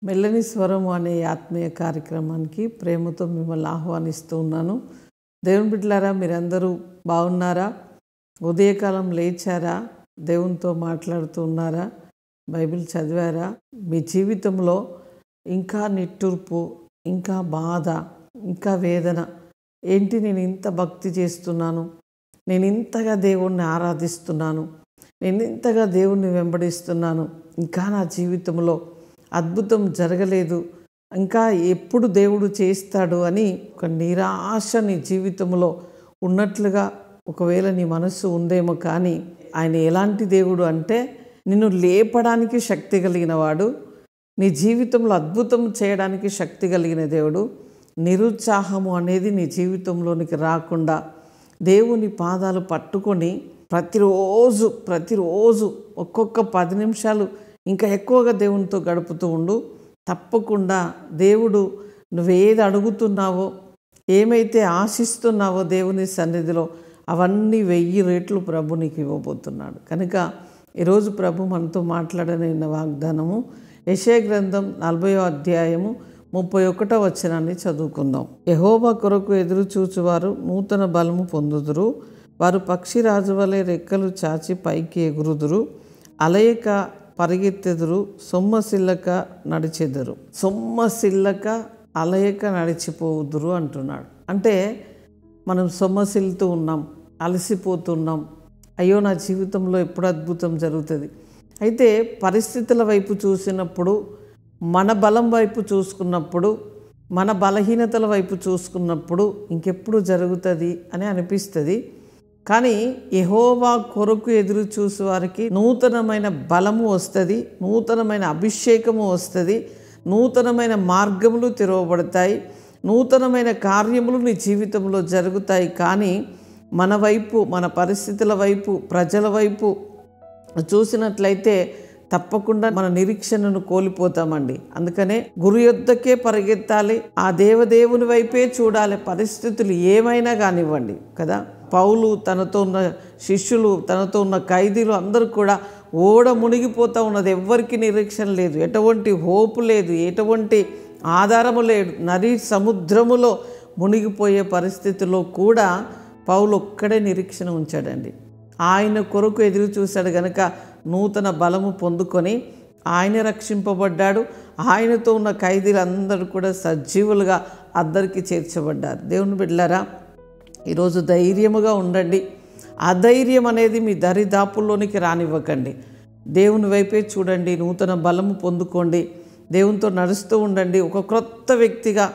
మెల్లని స్వరం అనే ఆత్మీయ కార్యక్రమానికి ప్రేమతో మిమ్మల్ని ఆహ్వానిస్తూ ఉన్నాను. దేవుని బిడ్డలారా, మీరందరూ బాగున్నారా? ఉదయకాలం లేచారా? దేవునితో మాట్లాడుతూ ఉన్నారా? బైబిల్ చదివారా? మీ జీవితంలో ఇంకా నిట్టూర్పు, ఇంకా బాధ, ఇంకా వేదన ఏంటి? నేను ఇంత భక్తి చేస్తున్నాను, నేను ఇంతగా దేవుణ్ణి ఆరాధిస్తున్నాను, నేను ఇంతగా దేవుణ్ణి వెంబడిస్తున్నాను, ఇంకా నా జీవితంలో అద్భుతం జరగలేదు, ఇంకా ఎప్పుడు దేవుడు చేస్తాడు అని ఒక నిరాశ నీ జీవితంలో ఉన్నట్లుగా ఒకవేళ నీ మనస్సు ఉందేమో. కానీ ఆయన ఎలాంటి దేవుడు అంటే, నిన్ను లేపడానికి శక్తి కలిగిన వాడు, నీ జీవితంలో అద్భుతం చేయడానికి శక్తి కలిగిన దేవుడు. నిరుత్సాహము అనేది నీ జీవితంలోనికి రాకుండా దేవుని పాదాలు పట్టుకొని ప్రతిరోజు ఒక్కొక్క 10 నిమిషాలు ఇంకా ఎక్కువగా దేవునితో గడుపుతూ ఉండు. తప్పకుండా దేవుడు నువ్వేది అడుగుతున్నావో, ఏమైతే ఆశిస్తున్నావో దేవుని సన్నిధిలో అవన్నీ 1000 రెట్లు ప్రభు నీకు ఇవ్వబోతున్నాడు. కనుక ఈరోజు ప్రభు మనతో మాట్లాడనైన వాగ్దానము యెషయా గ్రంథం 40వ అధ్యాయము 31వ వచనాన్ని చదువుకుందాం. యెహోవా కొరకు ఎదురు చూచువారు నూతన బలము పొందుదురు, వారు పక్షిరాజు వలె రెక్కలు చాచి పైకి ఎగురుదురు, అలయక పరిగెత్తెదురు, సొమ్మసిల్లక నడిచెదరు. సొమ్మసిల్లక అలయక నడిచిపోదురు అంటున్నాడు. అంటే మనం సొమ్మసిల్లుతూ ఉన్నాం, అలసిపోతున్నాం, అయ్యో నా జీవితంలో ఎప్పుడు అద్భుతం జరుగుతుంది. అయితే పరిస్థితుల వైపు చూసినప్పుడు, మన బలం వైపు చూసుకున్నప్పుడు, మన బలహీనతల వైపు చూసుకున్నప్పుడు ఇంకెప్పుడు జరుగుతుంది అని అనిపిస్తుంది. కానీ యెహోవా కొరకు ఎదురు చూసే వారికి నూతనమైన బలము వస్తుంది, నూతనమైన అభిషేకము వస్తుంది, నూతనమైన మార్గములు తెరవబడతాయి, నూతనమైన కార్యములు నీ జీవితంలో జరుగుతాయి. కానీ మన వైపు, మన పరిస్థితుల వైపు, ప్రజల వైపు చూసినట్లయితే తప్పకుండా మన నిరీక్షణను కోల్పోతామండి. అందుకనే గురి యొద్దకే పరిగెత్తాలి, ఆ దేవదేవుని వైపే చూడాలి, పరిస్థితులు ఏమైనా కానివ్వండి కదా. పౌలు, తనతో ఉన్న శిష్యులు, తనతో ఉన్న ఖైదీలు అందరూ కూడా ఓడ మునిగిపోతూ ఉన్నది, ఎవ్వరికి నిరీక్షణ లేదు, ఎటువంటి హోపు లేదు, ఎటువంటి ఆధారము లేదు. నది సముద్రములో మునిగిపోయే పరిస్థితిలో కూడా పౌలు ఒక్కడే నిరీక్షణ ఉంచాడండి. ఆయన కొరకు ఎదురు చూశాడు గనక నూతన బలము పొందుకొని ఆయన రక్షింపబడ్డాడు. ఆయనతో ఉన్న ఖైదీలందరూ కూడా సజీవులుగా అద్దరికి చేర్చబడ్డారు. దేవుని బిడ్డలారా, ఈరోజు ధైర్యముగా ఉండండి. అధైర్యం అనేది మీ దరిదాపుల్లోనికి రానివ్వకండి. దేవుని వైపే చూడండి, నూతన బలము పొందుకోండి, దేవునితో నడుస్తూ ఉండండి. ఒక క్రొత్త వ్యక్తిగా,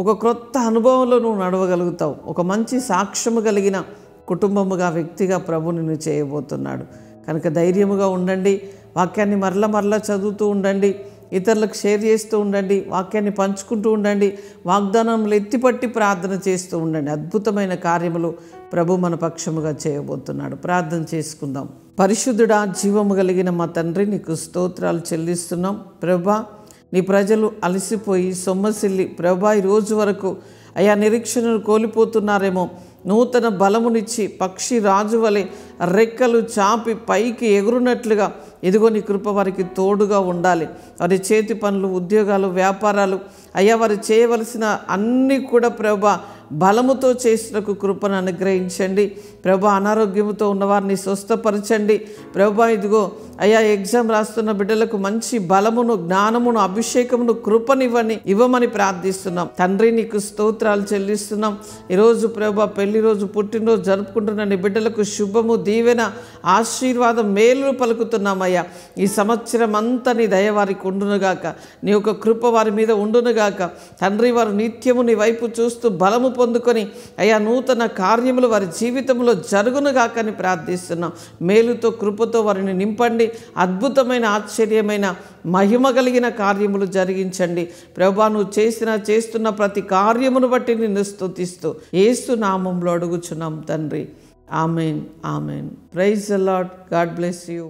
ఒక క్రొత్త అనుభవంలో నువ్వు నడవగలుగుతావు. ఒక మంచి సాక్ష్యము కలిగిన కుటుంబముగా, వ్యక్తిగా ప్రభు నిన్ను చేయబోతున్నాడు. కనుక ధైర్యముగా ఉండండి. వాక్యాన్ని మరలా చదువుతూ ఉండండి, ఇతరులకు షేర్ చేస్తూ ఉండండి, వాక్యాన్ని పంచుకుంటూ ఉండండి, వాగ్దానములు ఎత్తిపట్టి ప్రార్థన చేస్తూ ఉండండి. అద్భుతమైన కార్యములు ప్రభు మన పక్షముగా చేయబోతున్నాడు. ప్రార్థన చేసుకుందాం. పరిశుద్ధుడా, జీవము కలిగిన మా తండ్రి, నీకు స్తోత్రాలు చెల్లిస్తున్నాం. ప్రభా, నీ ప్రజలు అలసిపోయి సొమ్మసిల్లి ప్రభా ఈ రోజు వరకు అయా నిరీక్షణను కోల్పోతున్నారేమో. నూతన బలమునిచ్చి పక్షి రాజు వలె రెక్కలు చాపి పైకి ఎగురునట్లుగా ఇదిగో నీ కృప వారికి తోడుగా ఉండాలి. వారి చేతి పనులు, ఉద్యోగాలు, వ్యాపారాలు అయ్యా వారు చేయవలసిన అన్నీ కూడా ప్రభా బలముతో చేసినకు కృపను అనుగ్రహించండి. ప్రభా, అనారోగ్యముతో ఉన్నవారిని స్వస్థపరచండి. ప్రభా, ఇదిగో అయ్యా ఎగ్జామ్ రాస్తున్న బిడ్డలకు మంచి బలమును, జ్ఞానమును, అభిషేకమును, ఇవ్వమని ప్రార్థిస్తున్నాం. తండ్రి, నీకు స్తోత్రాలు చెల్లిస్తున్నాం. ఈరోజు ప్రభా పెళ్లి రోజు, పుట్టినరోజు జరుపుకుంటున్న నీ బిడ్డలకు శుభము, దీవెన, ఆశీర్వాదం, మేలును పలుకుతున్నామయ్యా. ఈ సంవత్సరం అంతా నీ దయ వారికి ఉండునుగాక, నీ యొక్క కృప వారి మీద ఉండునుగాక. తండ్రి, వారు నిత్యము నీ వైపు చూస్తూ బలము పొందుకొని అయ్యా నూతన కార్యములు వారి జీవితంలో జరుగునుగాక అని ప్రార్థిస్తున్నాం. మేలుతో, కృపతో వారిని నింపండి. అద్భుతమైన, ఆశ్చర్యమైన, మహిమ కలిగిన కార్యములు జరిగించండి. ప్రభువా, నువ్వు చేస్తున్న ప్రతి కార్యమును బట్టి నిన్ను స్తుతిస్తూ యేసు నామములో అడుగుచున్నాం తండ్రి. Amen, amen. Praise the lord. God bless you.